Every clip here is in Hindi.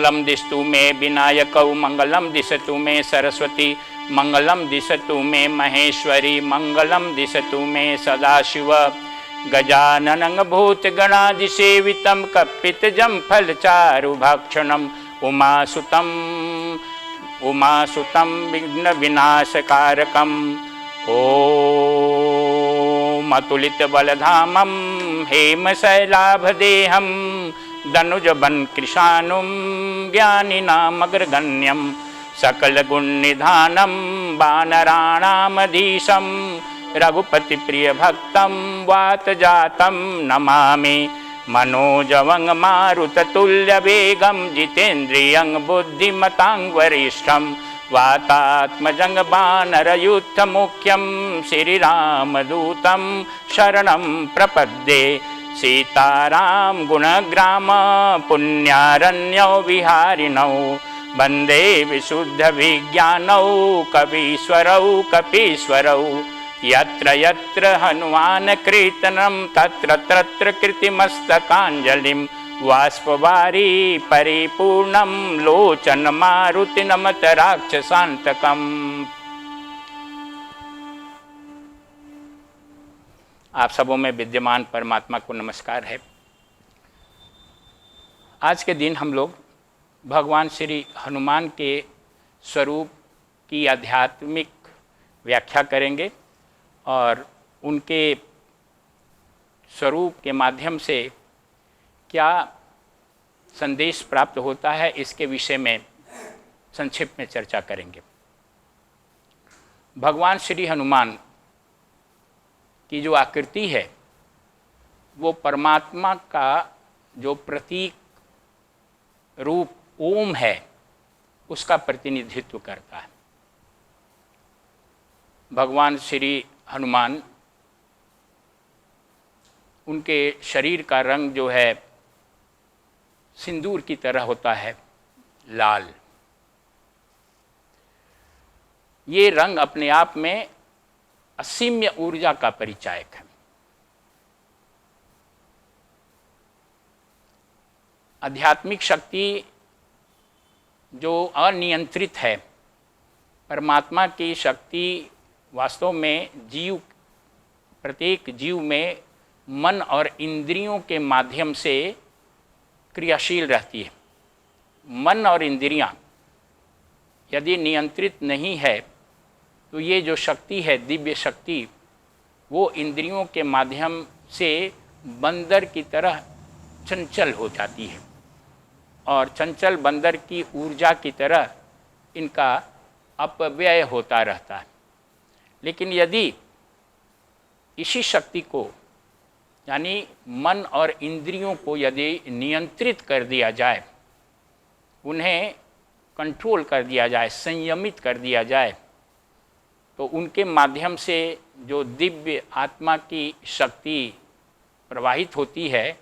मंगलम दिशतु मे विनायकौ मंगलम दिशतु मे सरस्वती मंगलम दिशतु मे महेश्वरी मंगलम दिशतु मे सदाशिव। गजाननं भूतगणादिसेवितं कपितजं फलचारुभक्षणं उमासुतं विघ्नविनाशकारकम् ॐ अतुलितबलधामं हेमशैलाभदेहं दनुजवन्कृशानुं ज्ञानिनामग्रगण्यं सकलगुणनिधानं वानराणामधीशं रघुपतिप्रियभक्तं वातजातं नमामि। मनोजवं मारुततुल्यवेगं जितेन्द्रियं बुद्धिमतां वरिष्ठं वातात्मजं वानरयूथमुख्यं श्रीरामदूतं शरणं प्रपद्ये। सीताराम गुणग्राम पुण्यारण्यो विहारिणौ वन्दे विशुद्धविज्ञानौ कवीश्वरौ कपीश्वरौ। यत्र यत्र हनुमान कीर्तनं तत्र तत्र कृतिमस्तकाञ्जलिं वाष्पवारी परिपूर्णं लोचनमारुति नमत राक्षसान्तकम्। आप सबों में विद्यमान परमात्मा को नमस्कार है। आज के दिन हम लोग भगवान श्री हनुमान के स्वरूप की आध्यात्मिक व्याख्या करेंगे और उनके स्वरूप के माध्यम से क्या संदेश प्राप्त होता है इसके विषय में संक्षिप्त में चर्चा करेंगे। भगवान श्री हनुमान की जो आकृति है वो परमात्मा का जो प्रतीक रूप ओम है उसका प्रतिनिधित्व करता है। भगवान श्री हनुमान उनके शरीर का रंग जो है सिंदूर की तरह होता है, लाल। ये रंग अपने आप में असीम्य ऊर्जा का परिचायक है। आध्यात्मिक शक्ति जो अनियंत्रित है, परमात्मा की शक्ति वास्तव में प्रत्येक जीव में मन और इंद्रियों के माध्यम से क्रियाशील रहती है। मन और इंद्रियां यदि नियंत्रित नहीं है तो ये जो शक्ति है, दिव्य शक्ति, वो इंद्रियों के माध्यम से बंदर की तरह चंचल हो जाती है और चंचल बंदर की ऊर्जा की तरह इनका अपव्यय होता रहता है। लेकिन यदि इसी शक्ति को यानी मन और इंद्रियों को यदि नियंत्रित कर दिया जाए, उन्हें कंट्रोल कर दिया जाए, संयमित कर दिया जाए, तो उनके माध्यम से जो दिव्य आत्मा की शक्ति प्रवाहित होती है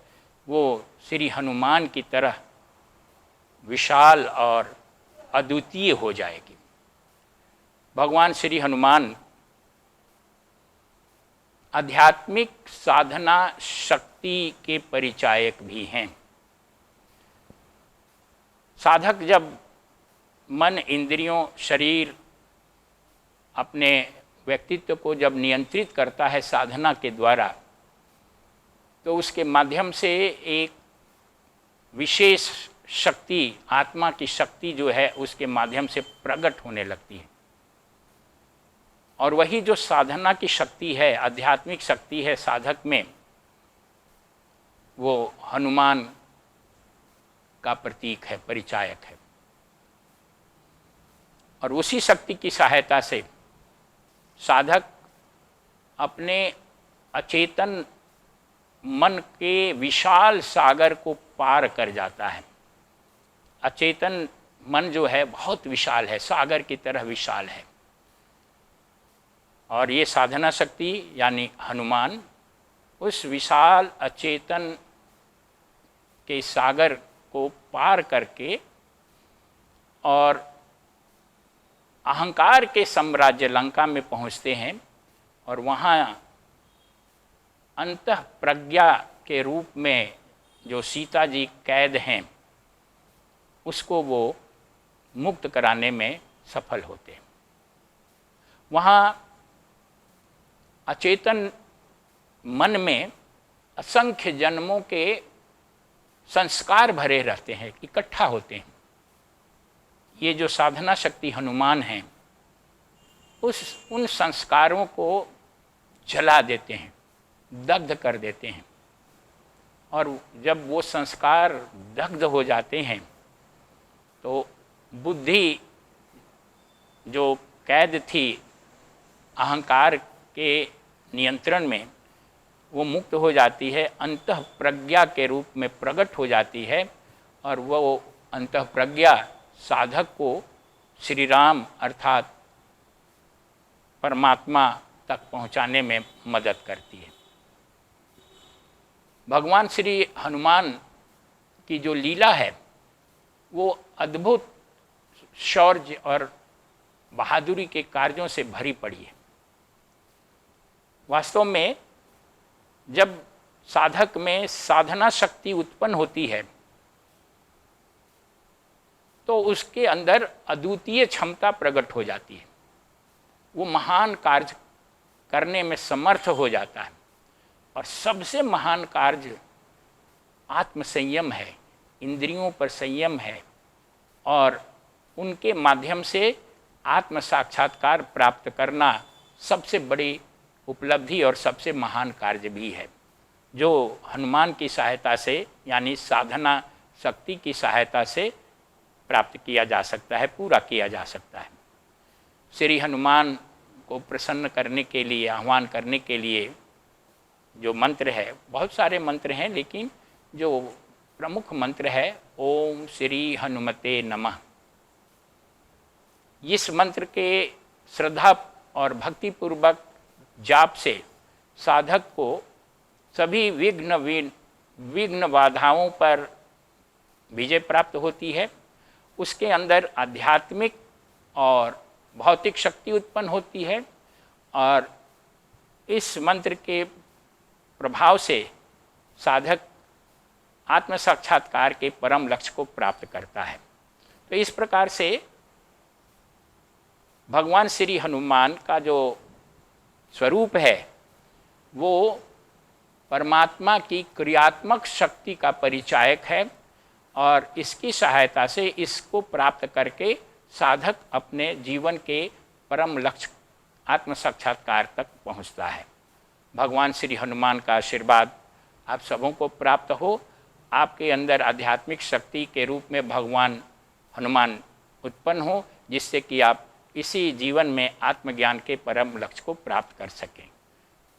वो श्री हनुमान की तरह विशाल और अद्वितीय हो जाएगी। भगवान श्री हनुमान आध्यात्मिक साधना शक्ति के परिचायक भी हैं। साधक जब मन, इंद्रियों, शरीर, अपने व्यक्तित्व को जब नियंत्रित करता है साधना के द्वारा, तो उसके माध्यम से एक विशेष शक्ति, आत्मा की शक्ति जो है उसके माध्यम से प्रकट होने लगती है। और वही जो साधना की शक्ति है, आध्यात्मिक शक्ति है साधक में, वो हनुमान का प्रतीक है, परिचायक है। और उसी शक्ति की सहायता से साधक अपने अचेतन मन के विशाल सागर को पार कर जाता है। अचेतन मन जो है बहुत विशाल है, सागर की तरह विशाल है। और ये साधना शक्ति यानी हनुमान उस विशाल अचेतन के सागर को पार करके और अहंकार के साम्राज्य लंका में पहुंचते हैं और वहाँ अंतः प्रज्ञा के रूप में जो सीता जी कैद हैं उसको वो मुक्त कराने में सफल होते हैं। वहाँ अचेतन मन में असंख्य जन्मों के संस्कार भरे रहते हैं, इकट्ठा होते हैं। ये जो साधना शक्ति हनुमान हैं, उन संस्कारों को जला देते हैं, दग्ध कर देते हैं। और जब वो संस्कार दग्ध हो जाते हैं तो बुद्धि जो कैद थी अहंकार के नियंत्रण में, वो मुक्त हो जाती है, अंतः प्रज्ञा के रूप में प्रकट हो जाती है। और वो अंतः प्रज्ञा साधक को श्री राम अर्थात परमात्मा तक पहुंचाने में मदद करती है। भगवान श्री हनुमान की जो लीला है वो अद्भुत शौर्य और बहादुरी के कार्यों से भरी पड़ी है। वास्तव में जब साधक में साधना शक्ति उत्पन्न होती है तो उसके अंदर अद्वितीय क्षमता प्रकट हो जाती है। वो महान कार्य करने में समर्थ हो जाता है। और सबसे महान कार्य आत्मसंयम है, इंद्रियों पर संयम है, और उनके माध्यम से आत्म साक्षात्कार प्राप्त करना सबसे बड़ी उपलब्धि और सबसे महान कार्य भी है, जो हनुमान की सहायता से यानी साधना शक्ति की सहायता से प्राप्त किया जा सकता है, पूरा किया जा सकता है। श्री हनुमान को प्रसन्न करने के लिए, आह्वान करने के लिए जो मंत्र है, बहुत सारे मंत्र हैं, लेकिन जो प्रमुख मंत्र है ओम श्री हनुमते नमः। इस मंत्र के श्रद्धा और भक्तिपूर्वक जाप से साधक को सभी विघ्न बाधाओं पर विजय प्राप्त होती है। उसके अंदर आध्यात्मिक और भौतिक शक्ति उत्पन्न होती है, और इस मंत्र के प्रभाव से साधक आत्म साक्षात्कार के परम लक्ष्य को प्राप्त करता है। तो इस प्रकार से भगवान श्री हनुमान का जो स्वरूप है वो परमात्मा की क्रियात्मक शक्ति का परिचायक है, और इसकी सहायता से इसको प्राप्त करके साधक अपने जीवन के परम लक्ष्य आत्म साक्षात्कार तक पहुंचता है। भगवान श्री हनुमान का आशीर्वाद आप सबों को प्राप्त हो। आपके अंदर आध्यात्मिक शक्ति के रूप में भगवान हनुमान उत्पन्न हो, जिससे कि आप इसी जीवन में आत्मज्ञान के परम लक्ष्य को प्राप्त कर सकें।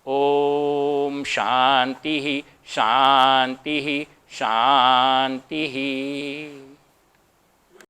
ओम शांति शांति शांति।